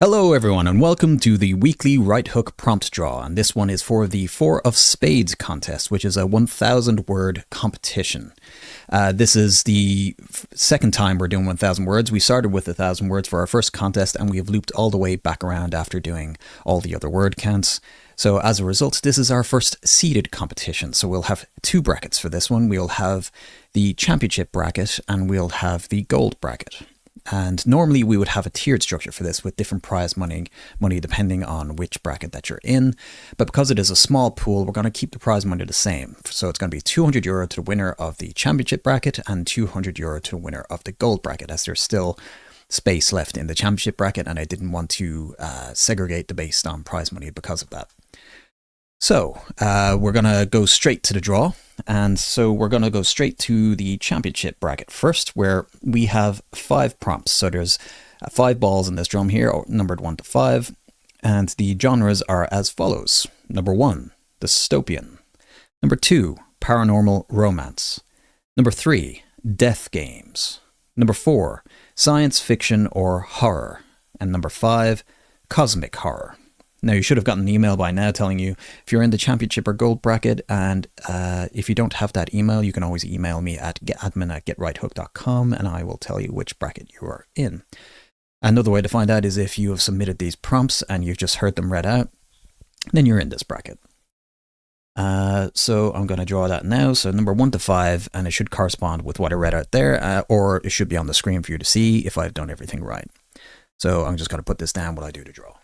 Hello everyone and welcome to the weekly right hook prompt draw, and this one is for the 4 of Spades contest, which is a 1,000 word competition. This is the second time we're doing 1,000 words. We started with 1,000 words for our first contest and we have looped all the way back around after doing all the other word counts. So as a result, this is our first seeded competition. So we'll have 2 brackets for this one. We'll have the championship bracket and we'll have the gold bracket. And normally we would have a tiered structure for this with different prize money depending on which bracket that you're in. But because it is a small pool, we're going to keep the prize money the same. So it's going to be €200 to the winner of the championship bracket and €200 to the winner of the gold bracket, as there's still space left in the championship bracket and I didn't want to segregate the based on prize money because of that. So we're going to go straight to the draw. And so we're going to go straight to the championship bracket first, where we have 5 prompts. So there's 5 balls in this drum here, numbered 1 to 5. And the genres are as follows. Number 1, dystopian. Number 2, paranormal romance. Number 3, death games. Number 4, science fiction or horror. And number 5, cosmic horror. Now, you should have gotten an email by now telling you if you're in the championship or gold bracket, and if you don't have that email, you can always email me at admin@getrighthoook.com and I will tell you which bracket you are in. Another way to find out is if you have submitted these prompts and you've just heard them read out, then you're in this bracket. So I'm going to draw that now. So number 1 to 5, and it should correspond with what I read out there, or it should be on the screen for you to see if I've done everything right. So I'm just going to put this down while I do the draw.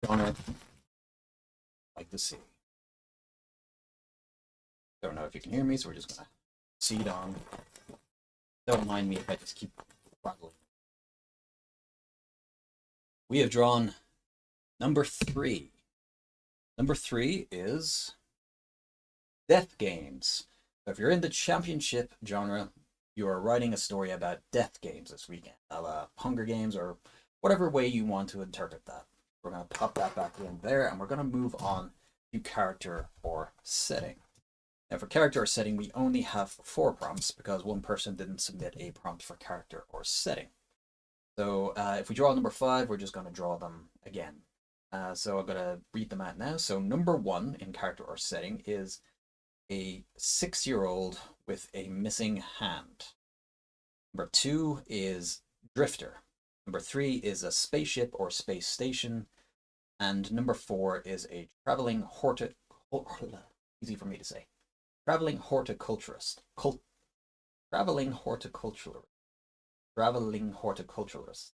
I'd like to see. Don't know if you can hear me, so we're just gonna seed on. Don't mind me if I just keep rattling. We have drawn number 3. Number 3 is death games. So if you're in the championship genre, you are writing a story about death games this weekend, Hunger Games, or whatever way you want to interpret that. We're going to pop that back in there, and we're going to move on to character or setting. Now, for character or setting, we only have 4 prompts because one person didn't submit a prompt for character or setting. So if we draw number 5, we're just going to draw them again. So I'm going to read them out now. So number 1 in character or setting is a 6-year-old with a missing hand. Number 2 is drifter. Number 3 is a spaceship or space station. And number 4 is a traveling easy for me to say. Traveling horticulturist. Traveling horticulturist. Traveling horticulturist.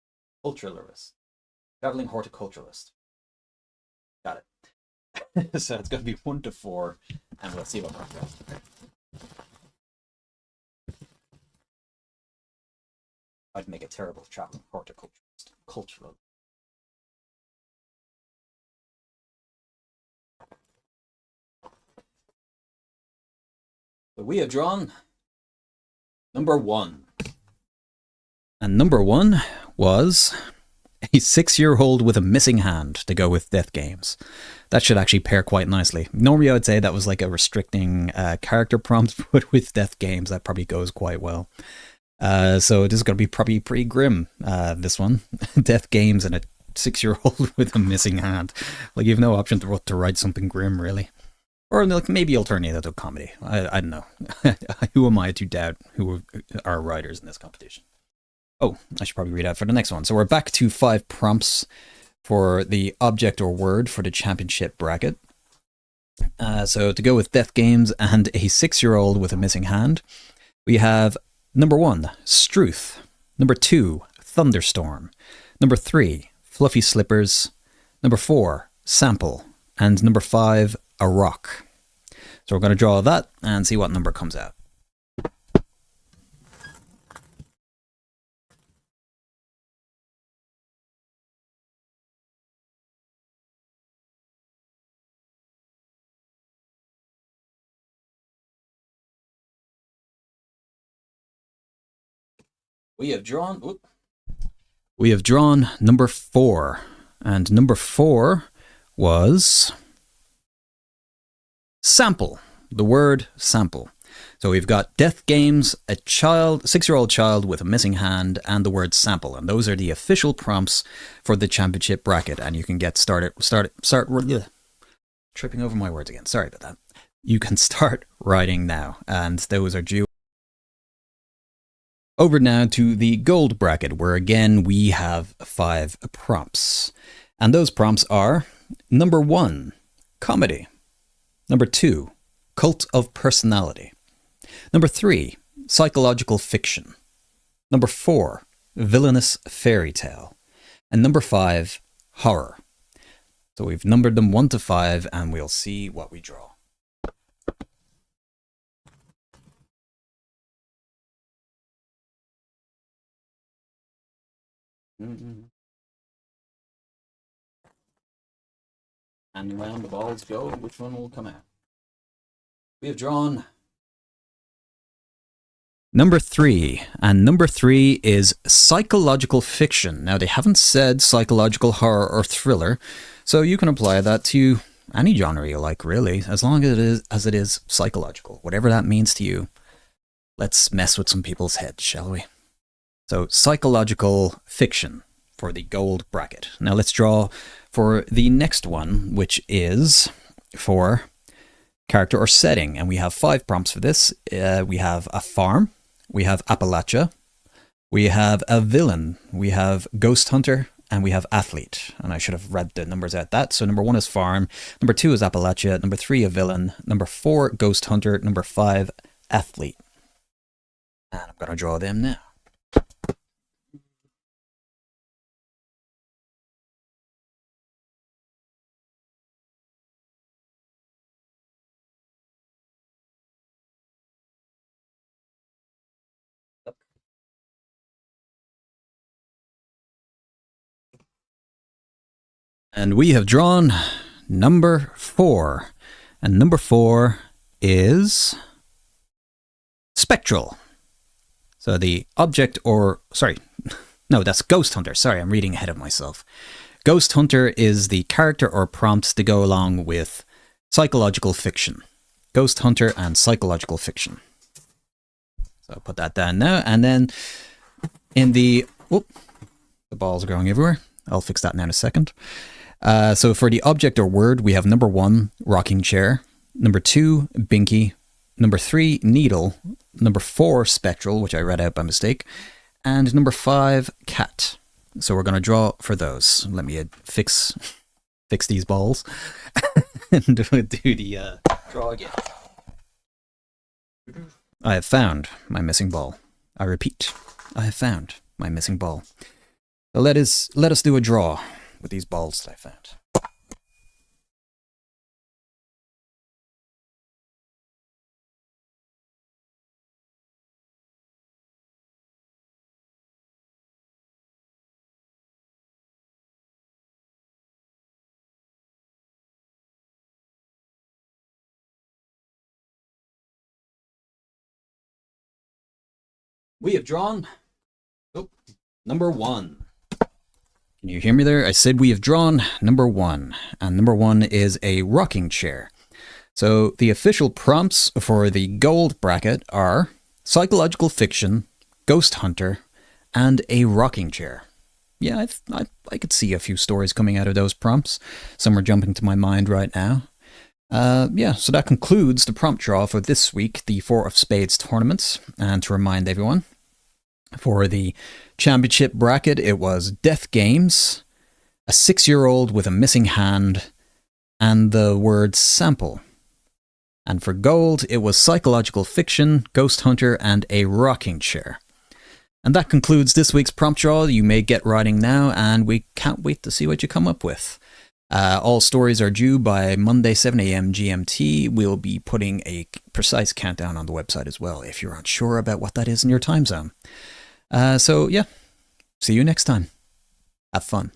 Traveling horticulturalist. Got it. So it's going to be 1 to 4, and we'll see what works out. I'd make a terrible traveling horticulturist. Cultural. So we have drawn number 1. And number 1 was a 6-year-old with a missing hand to go with death games. That should actually pair quite nicely. Normally I would say that was like a restricting character prompt, but with death games that probably goes quite well. So this is going to be probably pretty grim, this one. Death games and a 6-year-old with a missing hand. Like, you have no option to write something grim, really. Or like, maybe you'll turn it into a comedy. I don't know. Who am I to doubt who are writers in this competition? Oh, I should probably read out for the next one. So we're back to 5 prompts for the object or word for the championship bracket. So to go with death games and a 6-year-old with a missing hand, we have number 1, Struth. Number 2, Thunderstorm. Number 3, Fluffy Slippers. Number 4, Sample. And number 5, a rock. So we're going to draw that and see what number comes out. We have drawn number 4, and number 4 was sample. The word sample. So we've got death games, a child, 6-year-old child with a missing hand, and the word sample. And those are the official prompts for the championship bracket. And you can get tripping over my words again. Sorry about that. You can start writing now. And those are due. Over now to the gold bracket, where again we have 5 prompts. And those prompts are: number 1, comedy. Number 2, cult of personality. Number 3, psychological fiction. Number 4, villainous fairy tale. And number 5, horror. So we've numbered them 1 to 5, and we'll see what we draw. And around the balls go, which one will come out? We have drawn number 3, and number 3 is psychological fiction. Now, they haven't said psychological horror or thriller, so you can apply that to any genre you like, really, as long as it is psychological, whatever that means to you. Let's mess with some people's heads, shall we? So, psychological fiction for the gold bracket. Now, let's draw for the next one, which is for character or setting. And we have 5 prompts for this. We have a farm, we have Appalachia, we have a villain, we have ghost hunter, and we have athlete. And I should have read the numbers out that. So number 1 is farm, number 2 is Appalachia, number 3 a villain, number 4 ghost hunter, number 5 athlete. And I'm going to draw them now. And we have drawn number 4. And number 4 is spectral. So the object or, sorry, no, that's ghost hunter. Sorry, I'm reading ahead of myself. Ghost hunter is the character or prompts to go along with psychological fiction. Ghost hunter and psychological fiction. So I'll put that down now. And then in the, whoop, the balls are going everywhere. I'll fix that now in a second. So for the object or word, we have number 1, rocking chair. Number 2, binky. Number 3, needle. Number 4, spectral, which I read out by mistake. And number 5, cat. So we're going to draw for those. Let me fix these balls and do the draw again. I have found my missing ball. I repeat, I have found my missing ball. So let us do a draw with these balls that I found. We have drawn number 1. Can you hear me there? I said we have drawn number 1, and number 1 is a rocking chair. So the official prompts for the gold bracket are psychological fiction, ghost hunter, and a rocking chair. Yeah, I could see a few stories coming out of those prompts. Some are jumping to my mind right now. Yeah, so that concludes the prompt draw for this week, the 4 of Spades tournaments. And to remind everyone, for the championship bracket, it was death games, a 6-year-old with a missing hand, and the word sample. And for gold, it was psychological fiction, ghost hunter, and a rocking chair. And that concludes this week's prompt draw. You may get writing now, and we can't wait to see what you come up with. All stories are due by Monday, 7 a.m. GMT. We'll be putting a precise countdown on the website as well, if you're unsure about what that is in your time zone. So, yeah, see you next time. Have fun.